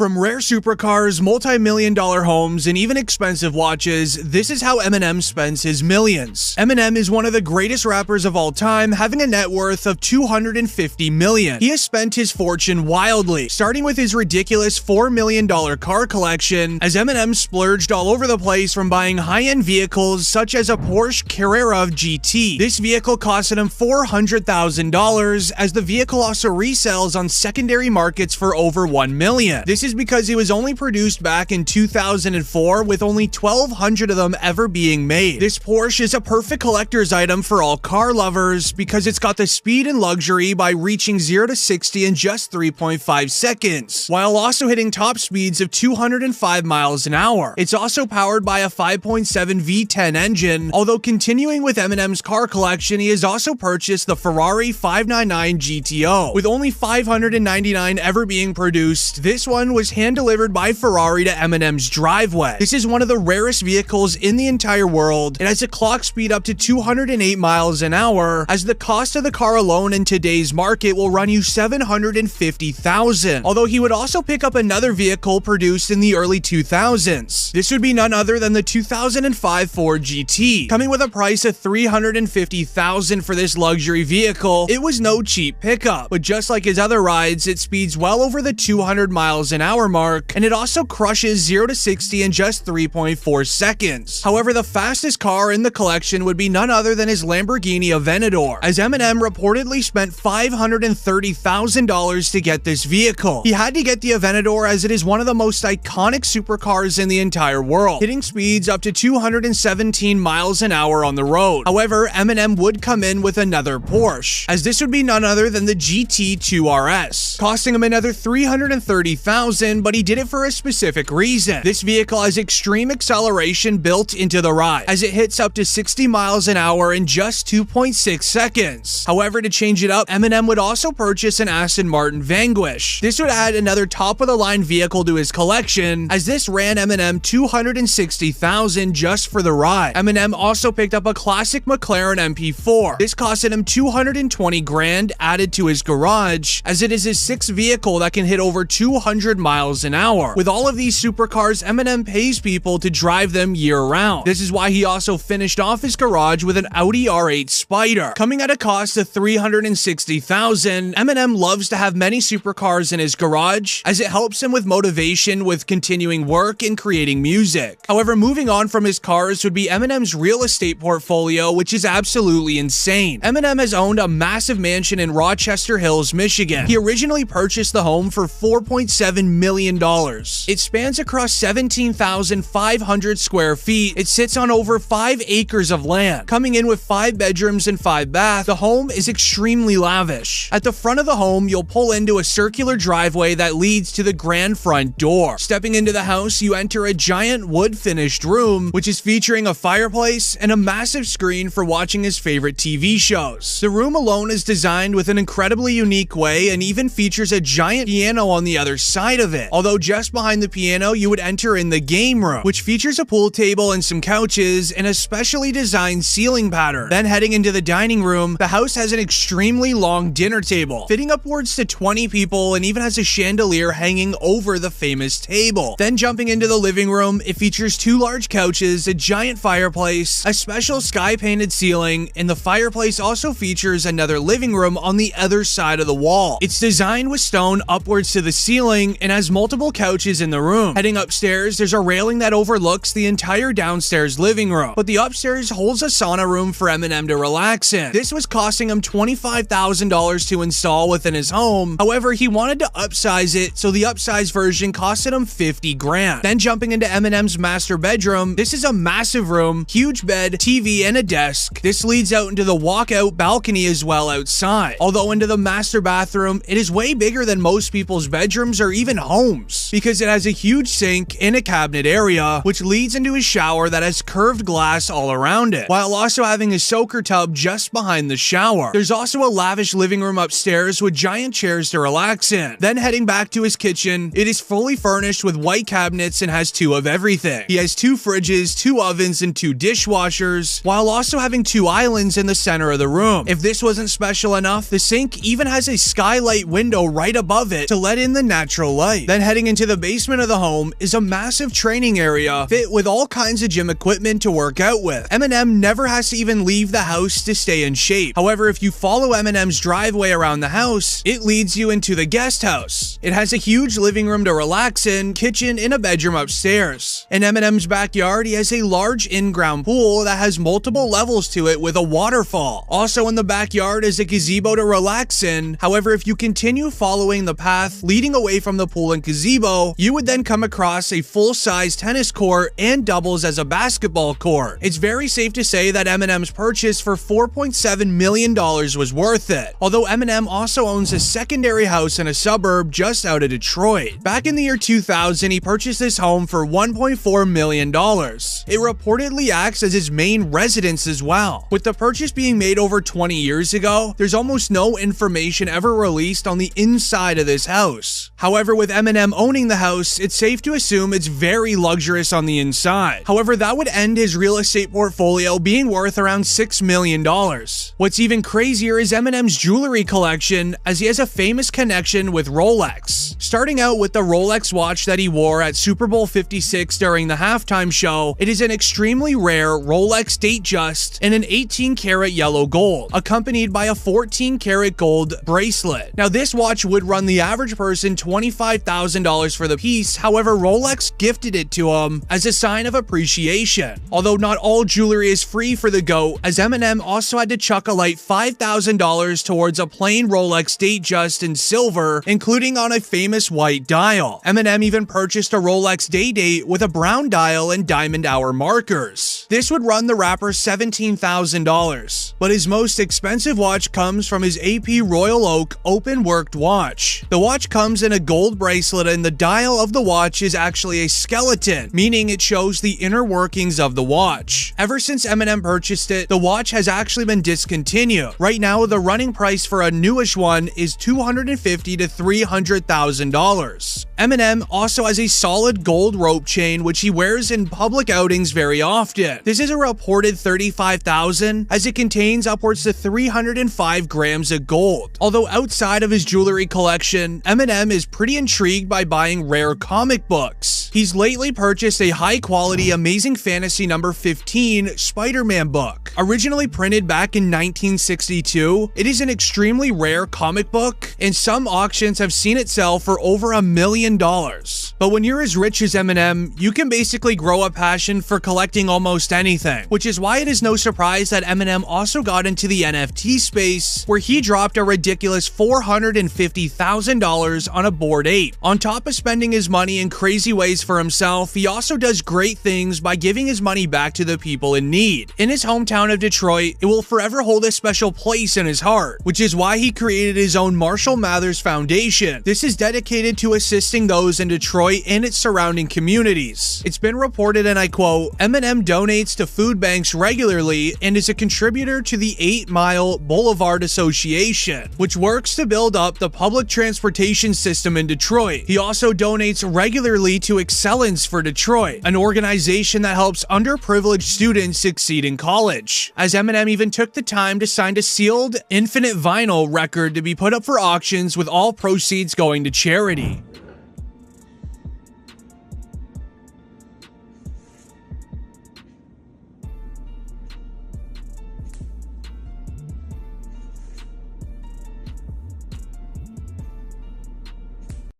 From rare supercars, multi-million-dollar homes, and even expensive watches, this is how Eminem spends his millions. Eminem is one of the greatest rappers of all time, having a net worth of $250 million. He has spent his fortune wildly, starting with his ridiculous $4 million car collection, as Eminem splurged all over the place from buying high-end vehicles such as a Porsche Carrera GT. This vehicle costed him $400,000, as the vehicle also resells on secondary markets for over $1 million. This is because it was only produced back in 2004, with only 1,200 of them ever being made. This Porsche is a perfect collector's item for all car lovers because it's got the speed and luxury by reaching 0 to 60 in just 3.5 seconds, while also hitting top speeds of 205 miles an hour. It's also powered by a 5.7 V10 engine. Although continuing with Eminem's car collection, he has also purchased the Ferrari 599 GTO. With only 599 ever being produced, this one was hand-delivered by Ferrari to Eminem's driveway. This is one of the rarest vehicles in the entire world. It has a clock speed up to 208 miles an hour, as the cost of the car alone in today's market will run you $750,000. Although he would also pick up another vehicle produced in the early 2000s. This would be none other than the 2005 Ford GT, coming with a price of $350,000 for this luxury vehicle. It was no cheap pickup, but just like his other rides, it speeds well over the 200 miles an hour mark, and it also crushes 0 to 60 in just 3.4 seconds. However, the fastest car in the collection would be none other than his Lamborghini Aventador, as Eminem reportedly spent $530,000 to get this vehicle. He had to get the Aventador as it is one of the most iconic supercars in the entire world, hitting speeds up to 217 miles an hour on the road. However, Eminem would come in with another Porsche, as this would be none other than the GT2 RS, costing him another $330,000, but he did it for a specific reason. This vehicle has extreme acceleration built into the ride, as it hits up to 60 miles an hour in just 2.6 seconds. However, to change it up, Eminem would also purchase an Aston Martin Vanquish. This would add another top-of-the-line vehicle to his collection, as this ran Eminem $260,000 just for the ride. Eminem also picked up a classic McLaren MP4. This costed him $220,000 added to his garage, as it is his sixth vehicle that can hit over 200 miles an hour. With all of these supercars, Eminem pays people to drive them year-round. This is why he also finished off his garage with an Audi R8 Spider, coming at a cost of $360,000. Eminem loves to have many supercars in his garage, as it helps him with motivation with continuing work and creating music. However, moving on from his cars would be Eminem's real estate portfolio, which is absolutely insane. Eminem has owned a massive mansion in Rochester Hills, Michigan. He originally purchased the home for $4.7 million. It spans across 17,500 square feet. It sits on over 5 acres of land, coming in with 5 bedrooms and 5 baths. The home is extremely lavish. At the front of the home, you'll pull into a circular driveway that leads to the grand front door. Stepping into the house, you enter a giant wood-finished room, which is featuring a fireplace and a massive screen for watching his favorite TV shows. The room alone is designed with an incredibly unique way and even features a giant piano on the other side of it. Although just behind the piano, you would enter in the game room, which features a pool table and some couches and a specially designed ceiling pattern. Then heading into the dining room, the house has an extremely long dinner table, fitting upwards to 20 people, and even has a chandelier hanging over the famous table. Then jumping into the living room, it features 2 large couches, a giant fireplace, a special sky-painted ceiling, and the fireplace also features another living room on the other side of the wall. It's designed with stone upwards to the ceiling and has multiple couches in the room. Heading upstairs, there's a railing that overlooks the entire downstairs living room, but the upstairs holds a sauna room for Eminem to relax in. This was costing him $25,000 to install within his home. However, he wanted to upsize it, so the upsized version costed him $50,000. Then jumping into Eminem's master bedroom, this is a massive room, huge bed, TV, and a desk. This leads out into the walkout balcony as well outside. Although into the master bathroom, it is way bigger than most people's bedrooms or even homes, because it has a huge sink in a cabinet area, which leads into a shower that has curved glass all around it, while also having a soaker tub just behind the shower. There's also a lavish living room upstairs with giant chairs to relax in. Then heading back to his kitchen, it is fully furnished with white cabinets and has 2 of everything. He has 2 fridges, 2 ovens, and 2 dishwashers, while also having 2 islands in the center of the room. If this wasn't special enough, the sink even has a skylight window right above it to let in the natural light. Then heading into into the basement of the home is a massive training area fit with all kinds of gym equipment to work out with. Eminem never has to even leave the house to stay in shape. However, if you follow Eminem's driveway around the house, it leads you into the guest house. It has a huge living room to relax in, kitchen, and a bedroom upstairs. In Eminem's backyard, he has a large in-ground pool that has multiple levels to it with a waterfall. Also in the backyard is a gazebo to relax in. However, if you continue following the path leading away from the pool and gazebo, you would then come across a full-size tennis court and doubles as a basketball court. It's very safe to say that Eminem's purchase for $4.7 million was worth it, although Eminem also owns a secondary house in a suburb just out of Detroit. Back in the year 2000, he purchased this home for $1.4 million. It reportedly acts as his main residence as well. With the purchase being made over 20 years ago, there's almost no information ever released on the inside of this house. However, with Eminem owning the house, it's safe to assume it's very luxurious on the inside. However, that would end his real estate portfolio being worth around $6 million. What's even crazier is Eminem's jewelry collection, as he has a famous connection with Rolex. Starting out with the Rolex watch that he wore at Super Bowl 56 during the halftime show, it is an extremely rare Rolex Datejust in an 18-karat yellow gold, accompanied by a 14-karat gold bracelet. Now, this watch would run the average person $25,000 for the piece. However, Rolex gifted it to him as a sign of appreciation. Although not all jewelry is free for the GOAT, as Eminem also had to chuck a light $5,000 towards a plain Rolex Datejust in silver, including on a famous white dial. Eminem even purchased a Rolex Day-Date with a brown dial and diamond hour markers. This would run the rapper $17,000. But his most expensive watch comes from his AP Royal Oak open-worked watch. The watch comes in a gold bracelet, and the dial of the watch is actually a skeleton, meaning it shows the inner workings of the watch. Ever since Eminem purchased it, the watch has actually been discontinued. Right now, the running price for a newish one is $250,000 to $300,000. Eminem also has a solid gold rope chain, which he wears in public outings very often. This is a reported $35,000, as it contains upwards to 305 grams of gold. Although outside of his jewelry collection, Eminem is pretty intrigued by buying rare comic books. He's lately purchased a high-quality Amazing Fantasy number 15 Spider-Man book. Originally printed back in 1962, it is an extremely rare comic book, and some auctions have seen it sell for over $1 million. But when you're as rich as Eminem, you can basically grow a passion for collecting almost anything, which is why it is no surprise that Eminem also got into the NFT space, where he dropped a ridiculous $450,000 on a Bored Ape. On top of spending his money in crazy ways for himself, he also does great things by giving his money back to the people in need. In his hometown of Detroit, it will forever hold a special place in his heart, which is why he created his own Marshall Mathers Foundation. This is dedicated to assisting those in Detroit and its surrounding communities. It's been reported, and I quote, "Eminem donates to food banks regularly and is a contributor to the 8 Mile Boulevard Association, which works to build up the public transportation system in Detroit. He also donates regularly to Excellence for Detroit, an organization that helps underprivileged students succeed in college." As Eminem even took the time to sign a sealed Infinite Vinyl record to be put up for auctions, with all proceeds going to charity.